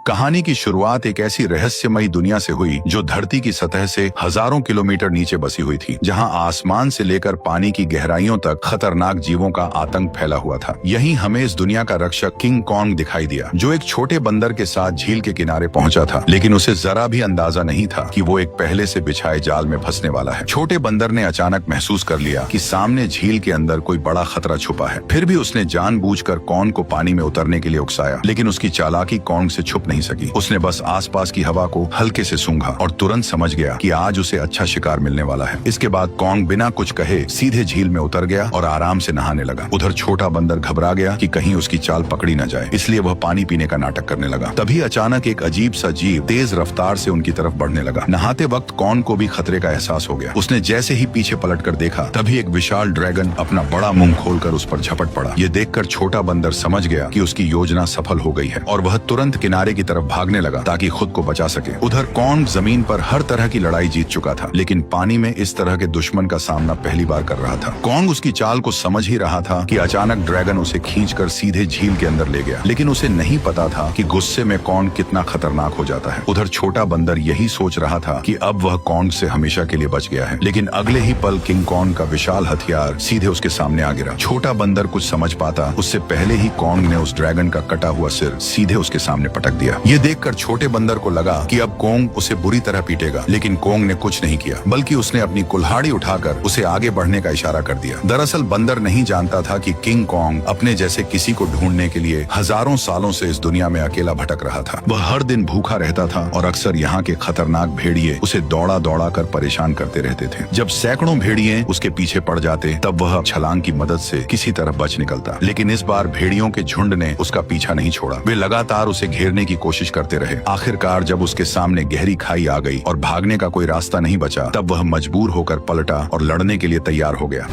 कहानी की शुरुआत एक ऐसी रहस्यमयी दुनिया से हुई जो धरती की सतह से हजारों किलोमीटर नीचे बसी हुई थी, जहां आसमान से लेकर पानी की गहराइयों तक खतरनाक जीवों का आतंक फैला हुआ था। यहीं हमें इस दुनिया का रक्षक किंग कॉन्ग दिखाई दिया, जो एक छोटे बंदर के साथ झील के किनारे पहुंचा था, लेकिन उसे जरा भी अंदाजा नहीं था कि वो एक पहले से बिछाए जाल में फंसने वाला है। छोटे बंदर ने अचानक महसूस कर लिया कि सामने झील के अंदर कोई बड़ा खतरा छुपा है। फिर भी उसने जानबूझकर कॉन्ग को पानी में उतरने के लिए उकसाया, लेकिन उसकी चालाकी कॉन्ग से छुप नहीं सकी। उसने बस आसपास की हवा को हल्के से सूंघा और तुरंत समझ गया कि आज उसे अच्छा शिकार मिलने वाला है। इसके बाद कॉन्ग बिना कुछ कहे सीधे झील में उतर गया और आराम से नहाने लगा। उधर छोटा बंदर घबरा गया कि कहीं उसकी चाल पकड़ी न जाए, इसलिए वह पानी पीने का नाटक करने लगा। तभी अचानक एक अजीब सा जीव तेज रफ्तार से उनकी तरफ बढ़ने लगा। नहाते वक्त कॉन्ग को भी खतरे का एहसास हो गया। उसने जैसे ही पीछे पलट कर देखा, तभी एक विशाल ड्रैगन अपना बड़ा मुंह खोलकर उस पर झपट पड़ा। ये देखकर छोटा बंदर समझ गया कि उसकी योजना सफल हो गई है और वह तुरंत किनारे की तरफ भागने लगा ताकि खुद को बचा सके। उधर कॉन्ग जमीन पर हर तरह की लड़ाई जीत चुका था, लेकिन पानी में इस तरह के दुश्मन का सामना पहली बार कर रहा था। कॉन्ग उसकी चाल को समझ ही रहा था कि अचानक ड्रैगन उसे खींचकर सीधे झील के अंदर ले गया, लेकिन उसे नहीं पता था कि गुस्से में कॉन्ग कितना खतरनाक हो जाता है। उधर छोटा बंदर यही सोच रहा था कि अब वह कॉन्ग से हमेशा के लिए बच गया है, लेकिन अगले ही पल किंग कॉन्ग का विशाल हथियार सीधे उसके सामने आ गिरा। छोटा बंदर कुछ समझ पाता उससे पहले ही कॉन्ग ने उस ड्रैगन का कटा हुआ सिर सीधे उसके सामने पटक दिया। ये देखकर छोटे बंदर को लगा कि अब कॉन्ग उसे बुरी तरह पीटेगा, लेकिन कॉन्ग ने कुछ नहीं किया, बल्कि उसने अपनी कुल्हाड़ी उठाकर उसे आगे बढ़ने का इशारा कर दिया। दरअसल बंदर नहीं जानता था कि किंग कॉन्ग अपने जैसे किसी को ढूंढने के लिए हजारों सालों से इस दुनिया में अकेला भटक रहा था। वह हर दिन भूखा रहता था और अक्सर यहाँ के खतरनाक भेड़िए उसे दौड़ा दौड़ा कर परेशान करते रहते थे। जब सैकड़ों भेड़िए उसके पीछे पड़ जाते, तब वह छलांग की मदद से किसी तरह बच निकलता। लेकिन इस बार भेड़ियों के झुंड ने उसका पीछा नहीं छोड़ा। वे लगातार उसे घेरने की कोशिश करते रहे। आखिरकार जब उसके सामने गहरी खाई आ गई और भागने का कोई रास्ता नहीं बचा, तब वह मजबूर होकर पलटा और लड़ने के लिए तैयार हो गया।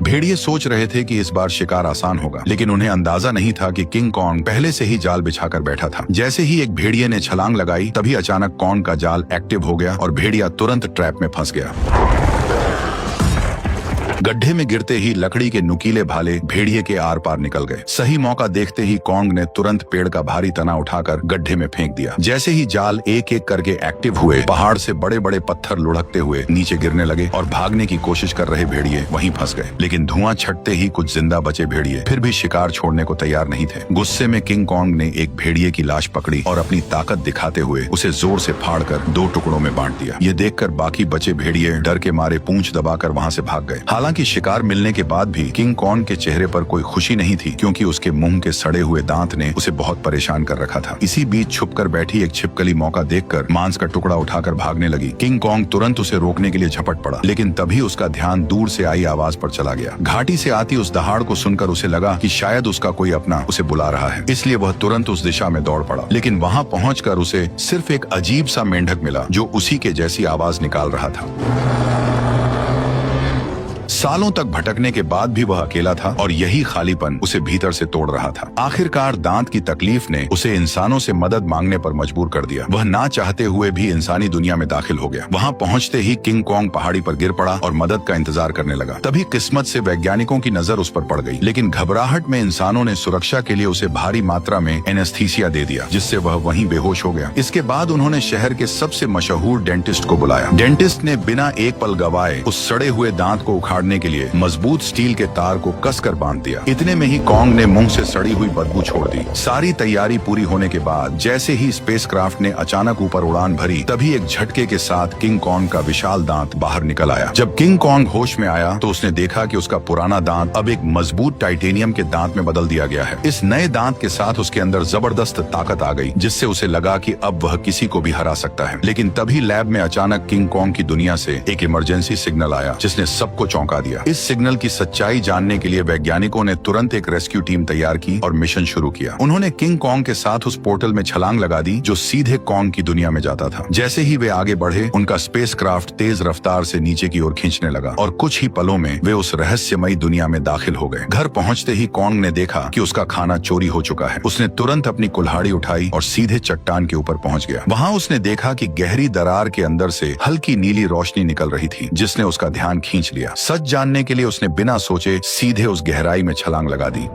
भेड़िए सोच रहे थे कि इस बार शिकार आसान होगा, लेकिन उन्हें अंदाजा नहीं था कि किंग कॉन्ग पहले से ही जाल बिछाकर बैठा था। जैसे ही एक भेड़िए ने छलांग लगाई, तभी अचानक कॉन्ग का जाल एक्टिव हो गया और भेड़िया तुरंत ट्रैप में फंस गया। गड्ढे में गिरते ही लकड़ी के नुकीले भाले भेड़िए के आर पार निकल गए। सही मौका देखते ही कॉन्ग ने तुरंत पेड़ का भारी तना उठाकर गड्ढे में फेंक दिया। जैसे ही जाल एक एक करके एक्टिव हुए, पहाड़ से बड़े बड़े पत्थर लुढ़कते हुए नीचे गिरने लगे और भागने की कोशिश कर रहे भेड़िए वहीं फंस गए। लेकिन धुआं छटते ही कुछ जिंदा बचे भेड़िए फिर भी शिकार छोड़ने को तैयार नहीं थे। गुस्से में किंग कॉन्ग ने एक भेड़िए की लाश पकड़ी और अपनी ताकत दिखाते हुए उसे जोर से फाड़कर 2 टुकड़ों में बांट दिया। ये देखकर बाकी बचे भेड़िए डर के मारे पूंछ दबाकर वहां से भाग गए। हालांकि शिकार मिलने के बाद भी किंग कॉन्ग के चेहरे पर कोई खुशी नहीं थी, क्योंकि उसके मुंह के सड़े हुए दांत ने उसे बहुत परेशान कर रखा था। इसी बीच छुपकर बैठी एक छिपकली मौका देखकर मांस का टुकड़ा उठाकर भागने लगी। किंग कॉन्ग तुरंत उसे रोकने के लिए झपट पड़ा, लेकिन तभी उसका ध्यान दूर से आई आवाज पर चला गया। घाटी से आती उस दहाड़ को सुनकर उसे लगा कि शायद उसका कोई अपना उसे बुला रहा है, इसलिए वह तुरंत उस दिशा में दौड़ पड़ा। लेकिन वहां पहुंचकर उसे सिर्फ एक अजीब सा मेंढक मिला जो उसी के जैसी आवाज निकाल रहा था। सालों तक भटकने के बाद भी वह अकेला था और यही खालीपन उसे भीतर से तोड़ रहा था। आखिरकार दांत की तकलीफ ने उसे इंसानों से मदद मांगने पर मजबूर कर दिया। वह ना चाहते हुए भी इंसानी दुनिया में दाखिल हो गया। वहां पहुंचते ही किंग कॉन्ग पहाड़ी पर गिर पड़ा और मदद का इंतजार करने लगा। तभी किस्मत से वैज्ञानिकों की नजर उस पर पड़ गई, लेकिन घबराहट में इंसानों ने सुरक्षा के लिए उसे भारी मात्रा में एनेस्थीसिया दे दिया, जिससे वह वहीं बेहोश हो गया। इसके बाद उन्होंने शहर के सबसे मशहूर डेंटिस्ट को बुलाया। डेंटिस्ट ने बिना एक पल गवाए उस सड़े हुए दांत को उखाड़ने के लिए मजबूत स्टील के तार को कसकर बांध दिया। इतने में ही कॉन्ग ने मुंह से सड़ी हुई बदबू छोड़ दी। सारी तैयारी पूरी होने के बाद जैसे ही स्पेसक्राफ्ट ने अचानक ऊपर उड़ान भरी, तभी एक झटके के साथ किंग कॉन्ग का विशाल दांत बाहर निकल आया। जब किंग कॉन्ग होश में आया तो उसने देखा कि उसका पुराना दांत अब एक मजबूत टाइटेनियम के दांत में बदल दिया गया है। इस नए दांत के साथ उसके अंदर जबरदस्त ताकत आ गई, जिससे उसे लगा कि अब वह किसी को भी हरा सकता है। लेकिन तभी लैब में अचानक किंग कॉन्ग की दुनिया से एक इमरजेंसी सिग्नल आया, जिसने सबको चौंका दिया। इस सिग्नल की सच्चाई जानने के लिए वैज्ञानिकों ने तुरंत एक रेस्क्यू टीम तैयार की और मिशन शुरू किया। उन्होंने किंग कॉन्ग के साथ उस पोर्टल में छलांग लगा दी जो सीधे कॉन्ग की दुनिया में जाता था। जैसे ही वे आगे बढ़े, उनका स्पेसक्राफ्ट तेज रफ्तार से नीचे की ओर खींचने लगा और कुछ ही पलों में वे उस रहस्यमयी दुनिया में दाखिल हो गए। घर पहुंचते ही कॉन्ग ने देखा कि उसका खाना चोरी हो चुका है। उसने तुरंत अपनी कुल्हाड़ी उठाई और सीधे चट्टान के ऊपर पहुंच गया। वहां उसने देखा कि गहरी दरार के अंदर से हल्की नीली रोशनी निकल रही थी, जिसने उसका ध्यान खींच लिया। सच जानने के लिए उसने बिना सोचे सीधे उस गहराई में छलांग लगा दी।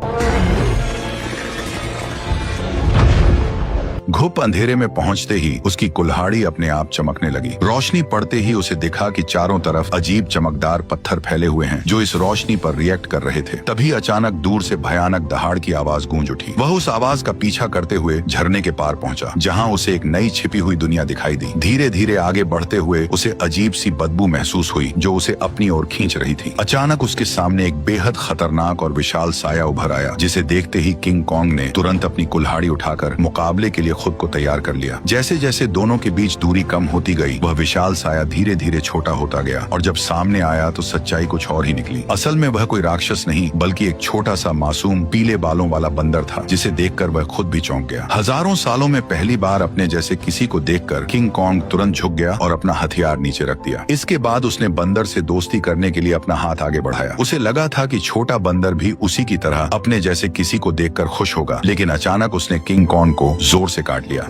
घुप अंधेरे में पहुंचते ही उसकी कुल्हाड़ी अपने आप चमकने लगी। रोशनी पड़ते ही उसे दिखा कि चारों तरफ अजीब चमकदार पत्थर फैले हुए हैं जो इस रोशनी पर रिएक्ट कर रहे थे। तभी अचानक दूर से भयानक दहाड़ की आवाज गूंज उठी। वह उस आवाज का पीछा करते हुए झरने के पार पहुंचा, जहां उसे एक नई छिपी हुई दुनिया दिखाई दी। धीरे धीरे आगे बढ़ते हुए उसे अजीब सी बदबू महसूस हुई जो उसे अपनी ओर खींच रही थी। अचानक उसके सामने एक बेहद खतरनाक और विशाल साया उभर आया, जिसे देखते ही किंग कॉन्ग ने तुरंत अपनी कुल्हाड़ी उठाकर मुकाबले के लिए खुद को तैयार कर लिया। जैसे जैसे दोनों के बीच दूरी कम होती गई, वह विशाल साया धीरे धीरे छोटा होता गया और जब सामने आया तो सच्चाई कुछ और ही निकली। असल में वह कोई राक्षस नहीं बल्कि एक छोटा सा मासूम पीले बालों वाला बंदर था, जिसे देखकर वह खुद भी चौंक गया। हजारों सालों में पहली बार अपने जैसे किसी को देखकर किंग कॉन्ग तुरंत झुक गया और अपना हथियार नीचे रख दिया। इसके बाद उसने बंदर से दोस्ती करने के लिए अपना हाथ आगे बढ़ाया। उसे लगा था कि छोटा बंदर भी उसी की तरह अपने जैसे किसी को देखकर खुश होगा, लेकिन अचानक उसने किंग कॉन्ग को जोर से काट लिया।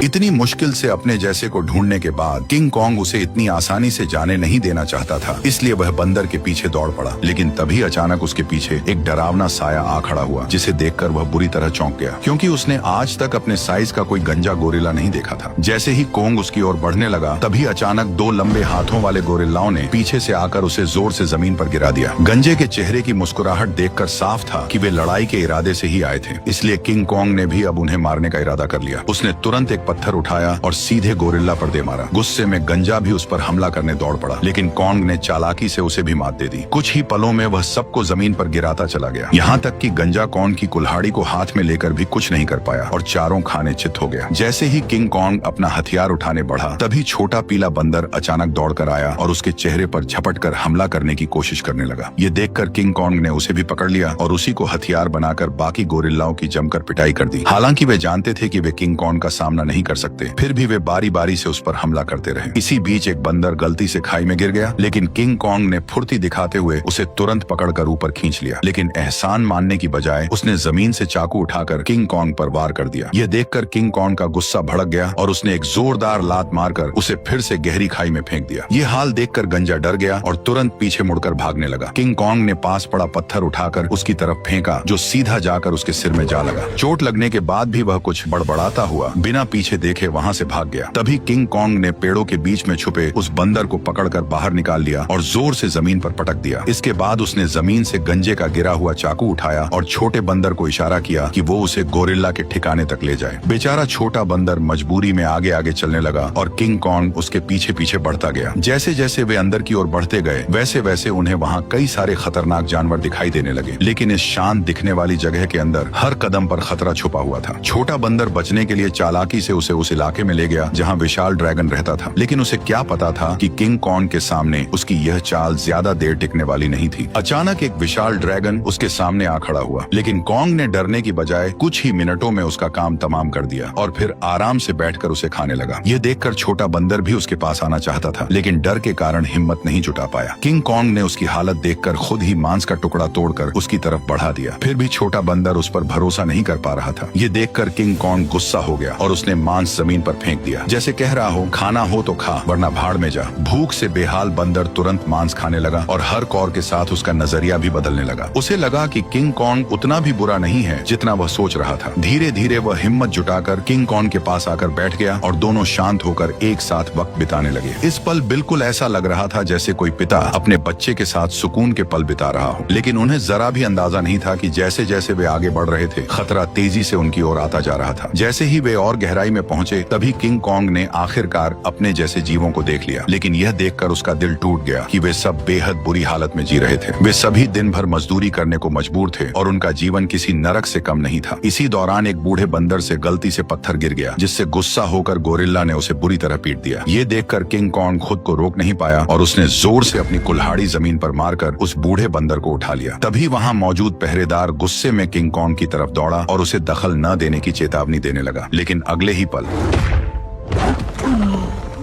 इतनी मुश्किल से अपने जैसे को ढूंढने के बाद किंग कॉन्ग उसे इतनी आसानी से जाने नहीं देना चाहता था, इसलिए वह बंदर के पीछे दौड़ पड़ा। लेकिन तभी अचानक उसके पीछे एक डरावना साया आ खड़ा हुआ, जिसे देखकर वह बुरी तरह चौंक गया, क्योंकि उसने आज तक अपने साइज का कोई गंजा गोरिल्ला नहीं देखा था। जैसे ही कॉन्ग उसकी ओर बढ़ने लगा, तभी अचानक दो लंबे हाथों वाले गोरिल्लाओं ने पीछे से आकर उसे जोर से जमीन पर गिरा दिया। गंजे के चेहरे की मुस्कुराहट देखकर साफ था कि वे लड़ाई के इरादे से ही आए थे, इसलिए किंग कॉन्ग ने भी अब उन्हें मारने का इरादा कर लिया। उसने तुरंत पत्थर उठाया और सीधे गोरिल्ला पर दे मारा। गुस्से में गंजा भी उस पर हमला करने दौड़ पड़ा, लेकिन कॉन्ग ने चालाकी से उसे भी मात दे दी। कुछ ही पलों में वह सबको जमीन पर गिराता चला गया, यहाँ तक कि गंजा कॉन्ग की कुल्हाड़ी को हाथ में लेकर भी कुछ नहीं कर पाया और चारों खाने चित हो गया। जैसे ही किंग कॉन्ग अपना हथियार उठाने बढ़ा, तभी छोटा पीला बंदर अचानक दौड़ कर आया और उसके चेहरे पर झपट कर हमला करने की कोशिश करने लगा। ये देखकर किंग कॉन्ग ने उसे भी पकड़ लिया और उसी को हथियार बनाकर बाकी गोरिल्लाओं की जमकर पिटाई कर दी। हालांकि वे जानते थे कि वे किंग कॉन्ग का सामना नहीं कर सकते, फिर भी वे बारी बारी से उस पर हमला करते रहे। इसी बीच एक बंदर गलती से खाई में गिर गया, लेकिन किंग कॉन्ग ने फुर्ती दिखाते हुए उसे तुरंत पकड़कर ऊपर खींच लिया। लेकिन एहसान मानने की बजाय उसने जमीन से चाकू उठाकर किंग कॉन्ग पर वार कर दिया। यह देखकर किंग कॉन्ग का गुस्सा भड़क गया और उसने एक जोरदार लात मारकर उसे फिर से गहरी खाई में फेंक दिया। ये हाल देखकर गंजा डर गया और तुरंत पीछे मुड़कर भागने लगा। किंग कॉन्ग ने पास पड़ा पत्थर उठाकर उसकी तरफ फेंका, जो सीधा जाकर उसके सिर में जा लगा। चोट लगने के बाद भी वह कुछ बड़बड़ाता हुआ बिना पीछे देखे वहां से भाग गया। तभी किंग कॉन्ग ने पेड़ों के बीच में छुपे उस बंदर को पकड़कर बाहर निकाल लिया और जोर से जमीन पर पटक दिया। इसके बाद उसने जमीन से गंजे का गिरा हुआ चाकू उठाया और छोटे बंदर को इशारा किया कि वो उसे गोरिल्ला के ठिकाने तक ले जाए। बेचारा छोटा बंदर मजबूरी में आगे आगे चलने लगा और किंग कॉन्ग उसके पीछे पीछे बढ़ता गया। जैसे जैसे वे अंदर की ओर बढ़ते गए, वैसे वैसे उन्हें वहाँ कई सारे खतरनाक जानवर दिखाई देने लगे, लेकिन इस शांत दिखने वाली जगह के अंदर हर कदम पर खतरा छुपा हुआ था। छोटा बंदर बचने के लिए चालाकी से उसे उस इलाके में ले गया जहाँ विशाल ड्रैगन रहता था, लेकिन उसे क्या पता था कि किंग कॉन्ग के सामने उसकी यह चाल ज्यादा देर टिकने वाली नहीं थी। अचानक एक विशाल ड्रैगन उसके सामने आ खड़ा हुआ, लेकिन कॉन्ग ने डरने की बजाय कुछ ही मिनटों में उसका काम तमाम कर दिया और फिर आराम से बैठकर उसे खाने लगा। यह देखकर छोटा बंदर भी उसके पास आना चाहता था, लेकिन डर के कारण हिम्मत नहीं जुटा पाया। किंग कॉन्ग ने उसकी हालत देखकर खुद ही मांस का टुकड़ा तोड़कर उसकी तरफ बढ़ा दिया। फिर भी छोटा बंदर उस पर भरोसा नहीं कर पा रहा था। ये देखकर किंग कॉन्ग गुस्सा हो गया और उसने मांस जमीन पर फेंक दिया, जैसे कह रहा हो खाना हो तो खा वरना भाड़ में जा। भूख से बेहाल बंदर तुरंत मांस खाने लगा और हर कौर के साथ उसका नजरिया भी बदलने लगा। उसे लगा कि किंग कॉन्ग उतना भी बुरा नहीं है जितना वह सोच रहा था। धीरे धीरे वह हिम्मत जुटाकर किंग कॉन्ग के पास आकर बैठ गया और दोनों शांत होकर एक साथ वक्त बिताने लगे। इस पल बिल्कुल ऐसा लग रहा था जैसे कोई पिता अपने बच्चे के साथ सुकून के पल बिता रहा हो, लेकिन उन्हें जरा भी अंदाजा नहीं था कि जैसे जैसे वे आगे बढ़ रहे थे, खतरा तेजी से उनकी ओर आता जा रहा था। जैसे ही वे और गहराई में पहुंचे, तभी किंग कॉन्ग ने आखिरकार अपने जैसे जीवों को देख लिया, लेकिन यह देखकर उसका दिल टूट गया कि वे सब बेहद बुरी हालत में जी रहे थे। वे सभी दिन भर मजदूरी करने को मजबूर थे और उनका जीवन किसी नरक से कम नहीं था। इसी दौरान एक बूढ़े बंदर से गलती से पत्थर गिर गया, जिससे गुस्सा होकर गोरिल्ला ने उसे बुरी तरह पीट दिया। ये देखकर किंग कॉन्ग खुद को रोक नहीं पाया और उसने जोर से अपनी कुल्हाड़ी जमीन पर मारकर उस बूढ़े बंदर को उठा लिया। तभी वहाँ मौजूद पहरेदार गुस्से में किंग कॉन्ग की तरफ दौड़ा और उसे दखल न देने की चेतावनी देने लगा, लेकिन अगले ही पल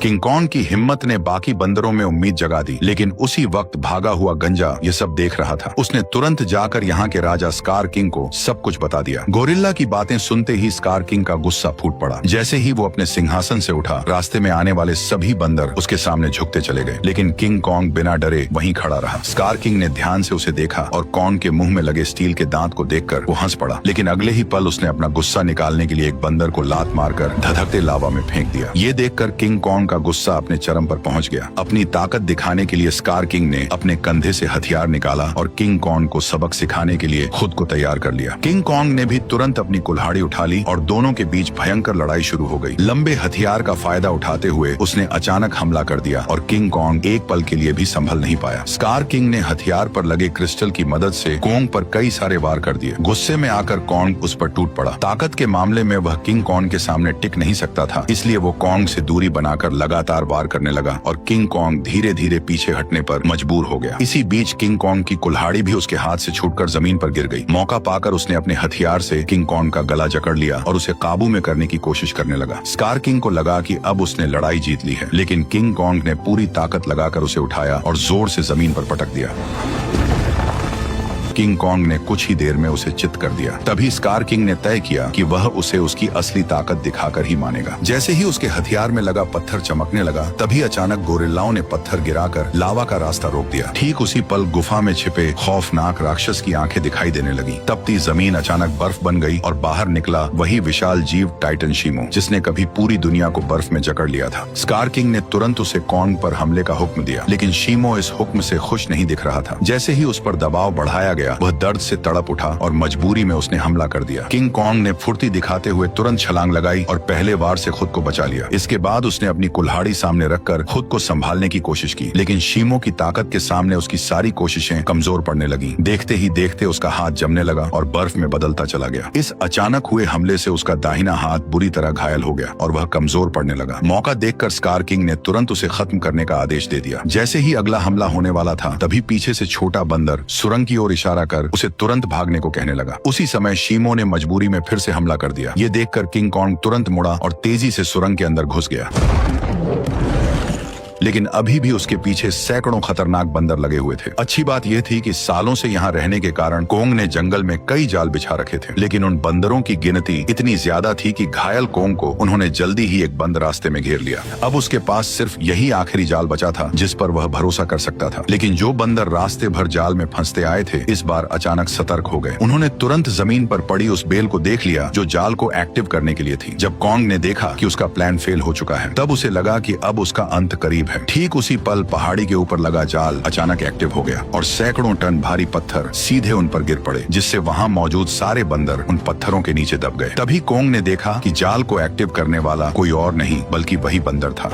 किंग कॉन्ग की हिम्मत ने बाकी बंदरों में उम्मीद जगा दी, लेकिन उसी वक्त भागा हुआ गंजा ये सब देख रहा था। उसने तुरंत जाकर यहाँ के राजा स्कार किंग को सब कुछ बता दिया। गोरिल्ला की बातें सुनते ही स्कार किंग का गुस्सा फूट पड़ा। जैसे ही वो अपने सिंहासन से उठा, रास्ते में आने वाले सभी बंदर उसके सामने झुकते चले गए, लेकिन किंग कॉन्ग बिना डरे वहीं खड़ा रहा। स्कार किंग ने ध्यान से उसे देखा और कॉन्ग के मुंह में लगे स्टील के दांत को देखकर वो हंस पड़ा, लेकिन अगले ही पल उसने अपना गुस्सा निकालने के लिए एक बंदर को लात मारकर धधकते लावा में फेंक दिया। ये देखकर किंग कॉन्ग का गुस्सा अपने चरम पर पहुंच गया। अपनी ताकत दिखाने के लिए स्कार किंग ने अपने कंधे से हथियार निकाला और किंग कॉन्ग को सबक सिखाने के लिए खुद को तैयार कर लिया। किंग कॉन्ग ने भी तुरंत अपनी कुल्हाड़ी उठा ली और दोनों के बीच भयंकर लड़ाई शुरू हो गई। लंबे हथियार का फायदा उठाते हुए उसने अचानक हमला कर दिया और किंग कॉन्ग एक पल के लिए भी संभल नहीं पाया। स्कार किंग ने हथियार पर लगे क्रिस्टल की मदद से कॉन्ग पर कई सारे वार कर दिए। गुस्से में आकर कॉन्ग उस पर टूट पड़ा। ताकत के मामले में वह किंग कॉन्ग के सामने टिक नहीं सकता था, इसलिए वो कॉन्ग से दूरी बनाकर लगातार वार करने लगा और किंग कॉन्ग धीरे धीरे पीछे हटने पर मजबूर हो गया। इसी बीच किंग कॉन्ग की कुल्हाड़ी भी उसके हाथ से छूटकर जमीन पर गिर गई। मौका पाकर उसने अपने हथियार से किंग कॉन्ग का गला जकड़ लिया और उसे काबू में करने की कोशिश करने लगा। स्कार किंग को लगा कि अब उसने लड़ाई जीत ली है, लेकिन किंग कॉन्ग ने पूरी ताकत लगाकर उसे उठाया और जोर से जमीन पर पटक दिया। किंग कॉन्ग ने कुछ ही देर में उसे चित कर दिया। तभी स्कार किंग ने तय किया कि वह उसे उसकी असली ताकत दिखाकर ही मानेगा। जैसे ही उसके हथियार में लगा पत्थर चमकने लगा, तभी अचानक गोरिल्लाओं ने पत्थर गिराकर लावा का रास्ता रोक दिया। ठीक उसी पल गुफा में छिपे खौफनाक राक्षस की आंखें दिखाई देने लगी। तपती जमीन अचानक बर्फ बन गई और बाहर निकला वही विशाल जीव टाइटन शीमो, जिसने कभी पूरी दुनिया को बर्फ में जकड़ लिया था। स्कार किंग ने तुरंत उसे कॉन्ग पर हमले का हुक्म दिया, लेकिन शीमो इस हुक्म से खुश नहीं दिख रहा था। जैसे ही उस पर दबाव बढ़ाया गया, वह दर्द से तड़प उठा और मजबूरी में उसने हमला कर दिया। किंग कॉन्ग ने फुर्ती दिखाते हुए तुरंत छलांग लगाई और पहले वार से खुद को बचा लिया। इसके बाद उसने अपनी कुल्हाड़ी सामने रखकर खुद को संभालने की कोशिश की, लेकिन शीमो की ताकत के सामने उसकी सारी कोशिशें कमजोर पड़ने लगी। देखते ही देखते उसका हाथ जमने लगा और बर्फ में बदलता चला गया। इस अचानक हुए हमले से उसका दाहिना हाथ बुरी तरह घायल हो गया और वह कमजोर पड़ने लगा। मौका देखकर स्कार किंग ने तुरंत उसे खत्म करने का आदेश दे दिया। जैसे ही अगला हमला होने वाला था, तभी पीछे से छोटा बंदर सुरंग की ओर इशारा कर उसे तुरंत भागने को कहने लगा। उसी समय शीमो ने मजबूरी में फिर से हमला कर दिया। ये देखकर किंग कॉन्ग तुरंत मुड़ा और तेजी से सुरंग के अंदर घुस गया, लेकिन अभी भी उसके पीछे सैकड़ों खतरनाक बंदर लगे हुए थे। अच्छी बात यह थी कि सालों से यहाँ रहने के कारण कोंग ने जंगल में कई जाल बिछा रखे थे, लेकिन उन बंदरों की गिनती इतनी ज्यादा थी कि घायल कोंग को उन्होंने जल्दी ही एक बंद रास्ते में घेर लिया। अब उसके पास सिर्फ यही आखिरी जाल बचा था जिस पर वह भरोसा कर सकता था। लेकिन जो बंदर रास्ते भर जाल में फंसते आए थे, इस बार अचानक सतर्क हो गए। उन्होंने तुरंत जमीन पर पड़ी उस बेल को देख लिया जो जाल को एक्टिव करने के लिए थी। जब कोंग ने देखा कि उसका प्लान फेल हो चुका है, तब उसे लगा कि अब उसका अंत करीब है। ठीक उसी पल पहाड़ी के ऊपर लगा जाल अचानक एक्टिव हो गया और सैकड़ों टन भारी पत्थर सीधे उन पर गिर पड़े, जिससे वहां मौजूद सारे बंदर उन पत्थरों के नीचे दब गए। तभी कोंग ने देखा कि जाल को एक्टिव करने वाला कोई और नहीं बल्कि वही बंदर था।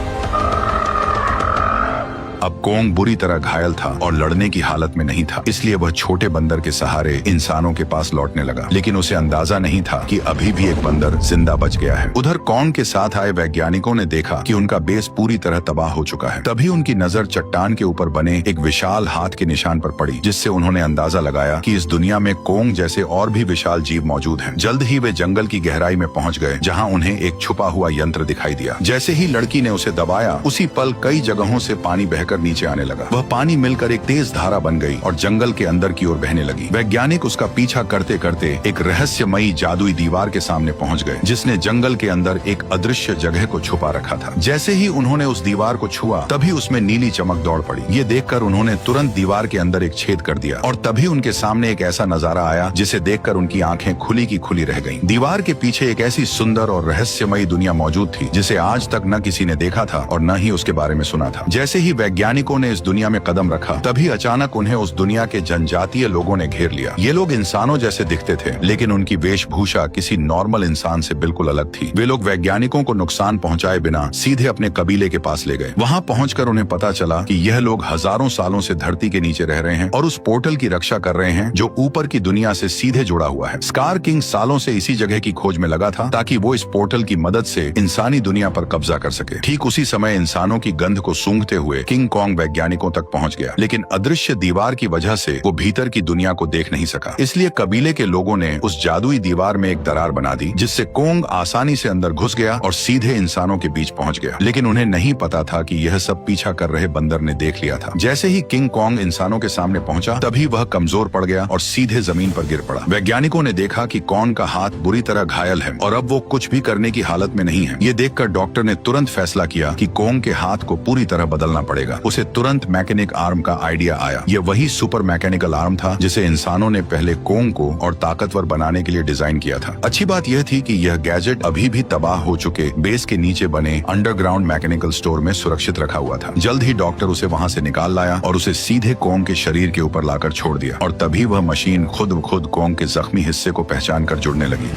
अब कोंग बुरी तरह घायल था और लड़ने की हालत में नहीं था, इसलिए वह छोटे बंदर के सहारे इंसानों के पास लौटने लगा। लेकिन उसे अंदाजा नहीं था कि अभी भी एक बंदर जिंदा बच गया है। उधर कोंग के साथ आए वैज्ञानिकों ने देखा कि उनका बेस पूरी तरह तबाह हो चुका है। तभी उनकी नजर चट्टान के ऊपर बने एक विशाल हाथ के निशान पर पड़ी, जिससे उन्होंने अंदाजा लगाया कि इस दुनिया में कोंग जैसे और भी विशाल जीव मौजूद हैं। जल्द ही वे जंगल की गहराई में पहुंच गए, जहां उन्हें एक छुपा हुआ यंत्र दिखाई दिया। जैसे ही लड़की ने उसे दबाया, उसी पल कई जगहों से पानी बहकर नीचे आने लगा। वह पानी मिलकर एक तेज धारा बन गई और जंगल के अंदर की ओर बहने लगी। वैज्ञानिक उसका पीछा करते करते एक रहस्यमयी जादुई दीवार के सामने पहुंच गए, जिसने जंगल के अंदर एक अदृश्य जगह को छुपा रखा था। जैसे ही उन्होंने उस दीवार को छुआ, तभी उसमें नीली चमक दौड़ पड़ी। ये देखकर उन्होंने तुरंत दीवार के अंदर एक छेद कर दिया और तभी उनके सामने एक ऐसा नजारा आया जिसे देखकर उनकी आंखें खुली की खुली रह गईं। दीवार के पीछे एक ऐसी सुंदर और रहस्यमयी दुनिया मौजूद थी जिसे आज तक न किसी ने देखा था और न ही उसके बारे में सुना था। जैसे ही वैज्ञानिकों ने इस दुनिया में कदम रखा, तभी अचानक उन्हें उस दुनिया के जनजातीय लोगों ने घेर लिया। ये लोग इंसानों जैसे दिखते थे, लेकिन उनकी वेशभूषा किसी नॉर्मल इंसान से बिल्कुल अलग थी। वे लोग वैज्ञानिकों को नुकसान पहुंचाए बिना सीधे अपने कबीले के पास ले गए। वहां पहुंचकर उन्हें पता चला कि यह लोग हजारों सालों से धरती के नीचे रह रहे हैं और उस पोर्टल की रक्षा कर रहे हैं जो ऊपर की दुनिया से सीधे जुड़ा हुआ है। स्कार किंग सालों से इसी जगह की खोज में लगा था ताकि वो इस पोर्टल की मदद से इंसानी दुनिया पर कब्जा कर सके। ठीक उसी समय इंसानों की गंध को सूंघते हुए किंग किंग कॉन्ग वैज्ञानिकों तक पहुंच गया, लेकिन अदृश्य दीवार की वजह से वो भीतर की दुनिया को देख नहीं सका। इसलिए कबीले के लोगों ने उस जादुई दीवार में एक दरार बना दी, जिससे कॉन्ग आसानी से अंदर घुस गया और सीधे इंसानों के बीच पहुंच गया। लेकिन उन्हें नहीं पता था कि यह सब पीछा कर रहे बंदर ने देख लिया था। जैसे ही किंग कॉन्ग इंसानों के सामने पहुंचा, तभी वह कमजोर पड़ गया और सीधे जमीन पर गिर पड़ा। वैज्ञानिकों ने देखा कि कॉन्ग का हाथ बुरी तरह घायल है और अब वो कुछ भी करने की हालत में नहीं है। ये देखकर डॉक्टर ने तुरंत फैसला किया कि कॉन्ग के हाथ को पूरी तरह बदलना पड़ेगा। उसे तुरंत मैकेनिक आर्म का आइडिया आया। यह वही सुपर मैकेनिकल आर्म था जिसे इंसानों ने पहले कॉन्ग को और ताकतवर बनाने के लिए डिजाइन किया था। अच्छी बात यह थी कि यह गैजेट अभी भी तबाह हो चुके बेस के नीचे बने अंडरग्राउंड मैकेनिकल स्टोर में सुरक्षित रखा हुआ था। जल्द ही डॉक्टर उसे वहां से निकाल लाया और उसे सीधे कॉन्ग के शरीर के ऊपर लाकर छोड़ दिया, और तभी वह मशीन खुद ब खुद कॉन्ग के जख्मी हिस्से को पहचान कर जुड़ने लगी।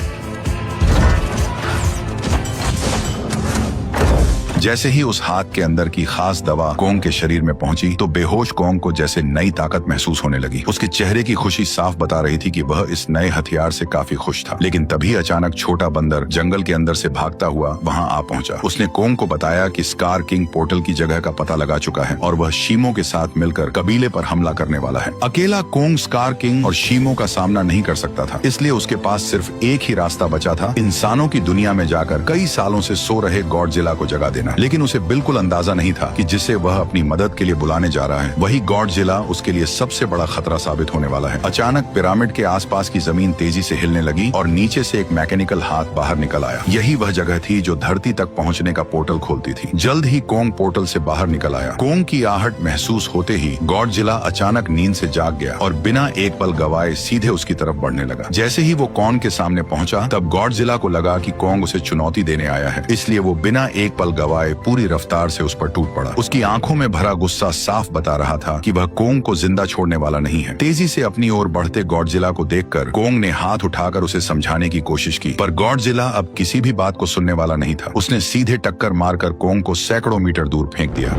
जैसे ही उस हाथ के अंदर की खास दवा कॉन्ग के शरीर में पहुंची, तो बेहोश कॉन्ग को जैसे नई ताकत महसूस होने लगी। उसके चेहरे की खुशी साफ बता रही थी कि वह इस नए हथियार से काफी खुश था। लेकिन तभी अचानक छोटा बंदर जंगल के अंदर से भागता हुआ वहां आ पहुंचा। उसने कॉन्ग को बताया कि स्कार किंग पोर्टल की जगह का पता लगा चुका है और वह शीमो के साथ मिलकर कबीले पर हमला करने वाला है। अकेला कॉन्ग स्कार किंग और शीमो का सामना नहीं कर सकता था, इसलिए उसके पास सिर्फ एक ही रास्ता बचा था, इंसानों की दुनिया में जाकर कई सालों से सो रहे गॉडजिला को जगा देना। लेकिन उसे बिल्कुल अंदाजा नहीं था कि जिसे वह अपनी मदद के लिए बुलाने जा रहा है, वही गॉडजिला उसके लिए सबसे बड़ा खतरा साबित होने वाला है। अचानक पिरामिड के आसपास की जमीन तेजी से हिलने लगी और नीचे से एक मैकेनिकल हाथ बाहर निकल आया। यही वह जगह थी जो धरती तक पहुंचने का पोर्टल खोलती थी। जल्द ही कॉन्ग पोर्टल से बाहर निकल आया। कॉन्ग की आहट महसूस होते ही गॉडजिला अचानक नींद से जाग गया और बिना एक पल गवाए सीधे उसकी तरफ बढ़ने लगा। जैसे ही वो कॉन्ग के सामने पहुंचा, तब गॉडजिला को लगा कि कॉन्ग उसे चुनौती देने आया है, इसलिए वो बिना एक पल गवाए पूरी रफ्तार से उस पर टूट पड़ा। उसकी आंखों में भरा गुस्सा साफ बता रहा था कि वह कॉन्ग को जिंदा छोड़ने वाला नहीं है। तेजी से अपनी ओर बढ़ते गॉडजिला को देखकर कॉन्ग ने हाथ उठाकर उसे समझाने की कोशिश की, पर गॉडजिला अब किसी भी बात को सुनने वाला नहीं था। उसने सीधे टक्कर मारकर कॉन्ग को सैकड़ों मीटर दूर फेंक दिया।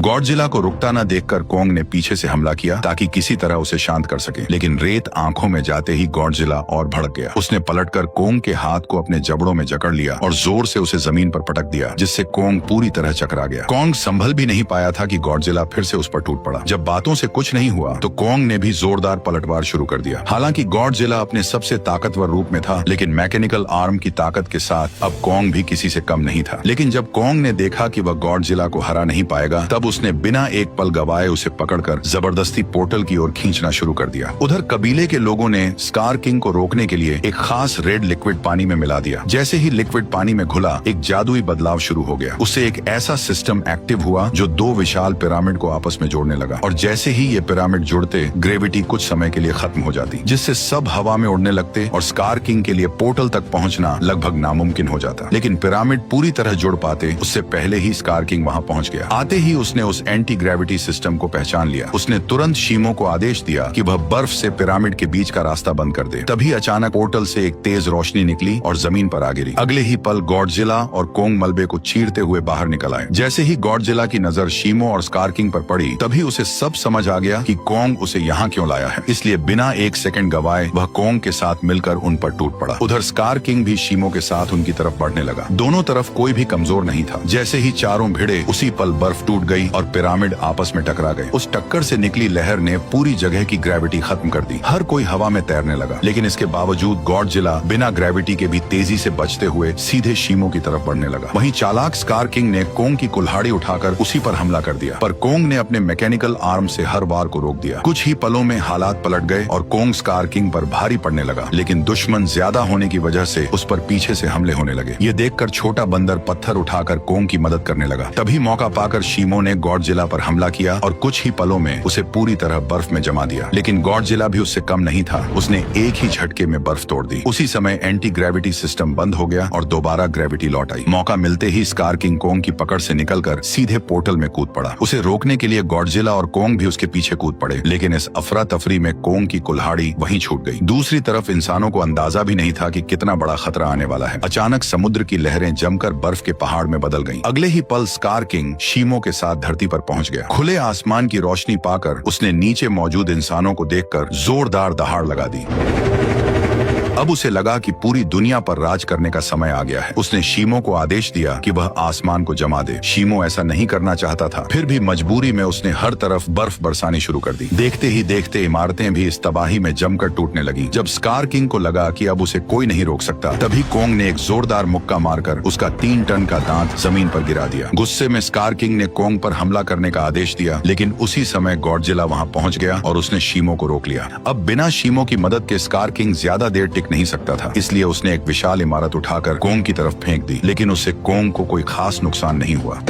गॉडजिला को रुकता न देखकर कॉन्ग ने पीछे से हमला किया ताकि किसी तरह उसे शांत कर सके, लेकिन रेत आंखों में जाते ही गॉडजिला और भड़क गया। उसने पलटकर कॉन्ग के हाथ को अपने जबड़ों में जकड़ लिया और जोर से उसे जमीन पर पटक दिया, जिससे कॉन्ग पूरी तरह चकरा गया। कॉन्ग संभल भी नहीं पाया था कि गॉडजिला फिर से उस पर टूट पड़ा। जब बातों से कुछ नहीं हुआ तो कॉन्ग ने भी जोरदार पलटवार शुरू कर दिया। हालांकि गॉडजिला अपने सबसे ताकतवर रूप में था, लेकिन मैकेनिकल आर्म की ताकत के साथ अब कॉन्ग भी किसी से कम नहीं था। लेकिन जब कॉन्ग ने देखा कि वह गॉडजिला को हरा नहीं पाएगा, तब उसने बिना एक पल गवाए उसे पकड़कर जबरदस्ती पोर्टल की ओर खींचना शुरू कर दिया। उधर कबीले के लोगों ने स्कार किंग को रोकने के लिए एक खास रेड लिक्विड पानी में मिला दिया। जैसे ही लिक्विड पानी में घुला, एक जादुई बदलाव शुरू हो गया। उससे एक ऐसा सिस्टम एक्टिव हुआ जो दो विशाल पिरामिड को आपस में जोड़ने लगा, और जैसे ही ये पिरामिड जुड़ते, ग्रेविटी कुछ समय के लिए खत्म हो जाती, जिससे सब हवा में उड़ने लगते और स्कार किंग के लिए पोर्टल तक पहुंचना लगभग नामुमकिन हो जाता। लेकिन पिरामिड पूरी तरह जुड़ पाते उससे पहले ही स्कार किंग वहां पहुंच गया। आते ही उसने उस एंटी ग्रेविटी सिस्टम को पहचान लिया। उसने तुरंत शीमो को आदेश दिया कि वह बर्फ से पिरामिड के बीच का रास्ता बंद कर दे। तभी अचानक पोर्टल से एक तेज रोशनी निकली और जमीन पर आ गिरी। अगले ही पल गॉडजिला और कॉन्ग मलबे को चीरते हुए बाहर निकल आए। जैसे ही गॉडजिला की नजर शीमो और स्कार किंग पर पड़ी, तभी उसे सब समझ आ गया कि कॉन्ग उसे यहाँ क्यों लाया है। इसलिए बिना एक सेकंड गवाए वह कॉन्ग के साथ मिलकर उन पर टूट पड़ा। उधर स्कार किंग भी शीमो के साथ उनकी तरफ बढ़ने लगा। दोनों तरफ कोई भी कमजोर नहीं था। जैसे ही चारों भिड़े, उसी पल बर्फ टूट गई और पिरामिड आपस में टकरा गए। उस टक्कर से निकली लहर ने पूरी जगह की ग्रेविटी खत्म कर दी। हर कोई हवा में तैरने लगा, लेकिन इसके बावजूद गॉडजिला बिना ग्रेविटी के भी तेजी से बचते हुए सीधे शीमो की तरफ बढ़ने लगा। वहीं चालाक स्कार किंग ने कॉन्ग की कुल्हाड़ी उठाकर उसी पर हमला कर दिया, पर कॉन्ग ने अपने मैकेनिकल आर्म से हर वार को रोक दिया। कुछ ही पलों में हालात पलट गए और कॉन्ग स्कार किंग पर भारी पड़ने लगा, लेकिन दुश्मन ज्यादा होने की वजह से उस पर पीछे से हमले होने लगे। ये देखकर छोटा बंदर पत्थर उठाकर कॉन्ग की मदद करने लगा। तभी मौका पाकर शीमो ने गॉडजिला पर हमला किया और कुछ ही पलों में उसे पूरी तरह बर्फ में जमा दिया। लेकिन गॉडजिला भी उससे कम नहीं था। उसने एक ही झटके में बर्फ तोड़ दी। उसी समय एंटी ग्रेविटी सिस्टम बंद हो गया और दोबारा ग्रेविटी लौट आई। मौका मिलते ही स्कार किंग कॉन्ग की पकड़ से निकलकर सीधे पोर्टल में कूद पड़ा। उसे रोकने के लिए गॉडजिला और कॉन्ग भी उसके पीछे कूद पड़े, लेकिन इस अफरा तफरी में कॉन्ग की कुल्हाड़ी वहीं छूट गई। दूसरी तरफ इंसानों को अंदाजा भी नहीं था कि कितना बड़ा खतरा आने वाला है। अचानक समुद्र की लहरें जमकर बर्फ के पहाड़ में बदल गईं। अगले ही पल स्कार किंग शीमो के साथ धरती पर पहुंच गया। खुले आसमान की रोशनी पाकर उसने नीचे मौजूद इंसानों को देखकर जोरदार दहाड़ लगा दी। अब उसे लगा कि पूरी दुनिया पर राज करने का समय आ गया है। उसने शीमो को आदेश दिया कि वह आसमान को जमा दे। शीमो ऐसा नहीं करना चाहता था, फिर भी मजबूरी में उसने हर तरफ बर्फ बरसानी शुरू कर दी। देखते ही देखते इमारतें भी इस तबाही में जमकर टूटने लगी। जब स्कार किंग को लगा कि अब उसे कोई नहीं रोक सकता, तभी कोंग ने एक जोरदार मुक्का मारकर उसका 3 टन का दांत जमीन पर गिरा दिया। गुस्से में स्कार किंग ने कोंग पर हमला करने का आदेश दिया, लेकिन उसी समय गॉडजिला वहां पहुंच गया और उसने शीमो को रोक लिया। अब बिना शीमो की मदद के स्कार किंग ज्यादा देर टिक नहीं सकता था, इसलिए उसने एक विशाल इमारत उठाकर कोंग की तरफ फेंक दी, लेकिन उससे कोंग को कोई खास नुकसान नहीं हुआ।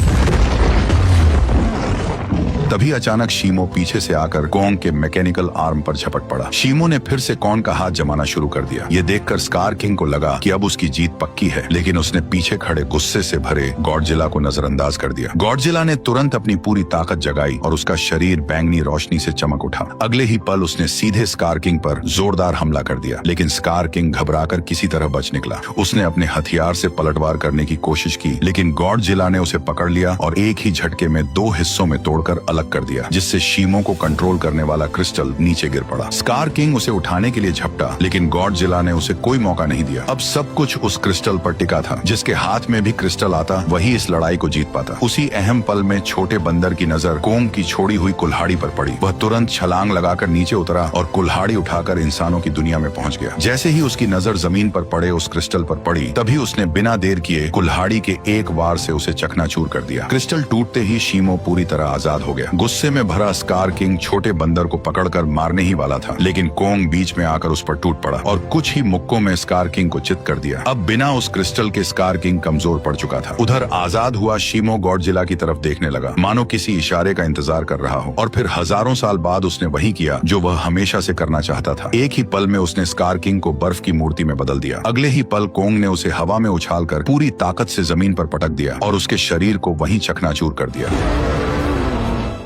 तभी अचानक शीमो पीछे से आकर कोंग के मैकेनिकल आर्म पर झपट पड़ा। शीमो ने फिर से कोंग का हाथ जमाना शुरू कर दिया। ये देखकर स्कार किंग को लगा कि अब उसकी जीत पक्की है, लेकिन उसने पीछे खड़े गुस्से से भरे गॉडजिला को नजरअंदाज कर दिया। गॉडजिला ने तुरंत अपनी पूरी ताकत जगाई और उसका शरीर बैंगनी रोशनी से चमक उठा। अगले ही पल उसने सीधे स्कार किंग पर जोरदार हमला कर दिया, लेकिन स्कार किंग घबराकर किसी तरह बच निकला। उसने अपने हथियार से पलटवार करने की कोशिश की, लेकिन गॉडजिला ने उसे पकड़ लिया और एक ही झटके में 2 हिस्सों में तोड़कर अलग कर दिया, जिससे शीमो को कंट्रोल करने वाला क्रिस्टल नीचे गिर पड़ा। स्कार किंग उसे उठाने के लिए झपटा, लेकिन गॉडजिला ने उसे कोई मौका नहीं दिया। अब सब कुछ उस क्रिस्टल पर टिका था। जिसके हाथ में भी क्रिस्टल आता, वही इस लड़ाई को जीत पाता। उसी अहम पल में छोटे बंदर की नजर कोंग की छोड़ी हुई कुल्हाड़ी पर पड़ी। वह तुरंत छलांग लगाकर नीचे उतरा और कुल्हाड़ी उठाकर इंसानों की दुनिया में पहुंच गया। जैसे ही उसकी नजर जमीन पर पड़े उस क्रिस्टल पर पड़ी, तभी उसने बिना देर किए कुल्हाड़ी के एक वार से उसे चकनाचूर कर दिया। क्रिस्टल टूटते ही शीमो पूरी तरह आजाद हो गया। गुस्से में भरा स्कार किंग छोटे बंदर को पकड़कर मारने ही वाला था, लेकिन कोंग बीच में आकर उस पर टूट पड़ा और कुछ ही मुक्कों में स्कार किंग को चित कर दिया। अब बिना उस क्रिस्टल के स्कार किंग कमजोर पड़ चुका था। उधर आजाद हुआ शीमो गॉडजिला की तरफ देखने लगा, मानो किसी इशारे का इंतजार कर रहा हो। और फिर हजारों साल बाद उसने वही किया जो वह हमेशा से करना चाहता था। एक ही पल में उसने स्कार किंग को बर्फ की मूर्ति में बदल दिया। अगले ही पल कोंग ने उसे हवा में उछालकर पूरी ताकत से जमीन पर पटक दिया और उसके शरीर को वहीं चकनाचूर कर दिया।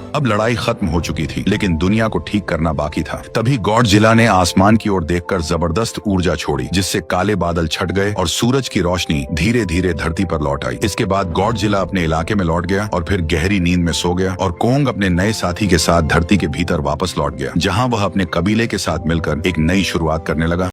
अब लड़ाई खत्म हो चुकी थी, लेकिन दुनिया को ठीक करना बाकी था। तभी गॉडजिला ने आसमान की ओर देखकर जबरदस्त ऊर्जा छोड़ी, जिससे काले बादल छट गए और सूरज की रोशनी धीरे धीरे धरती पर लौट आई। इसके बाद गॉडजिला अपने इलाके में लौट गया और फिर गहरी नींद में सो गया और कोंग अपने नए साथी के साथ धरती के भीतर वापस लौट गया, जहाँ वह अपने कबीले के साथ मिलकर एक नई शुरुआत करने लगा।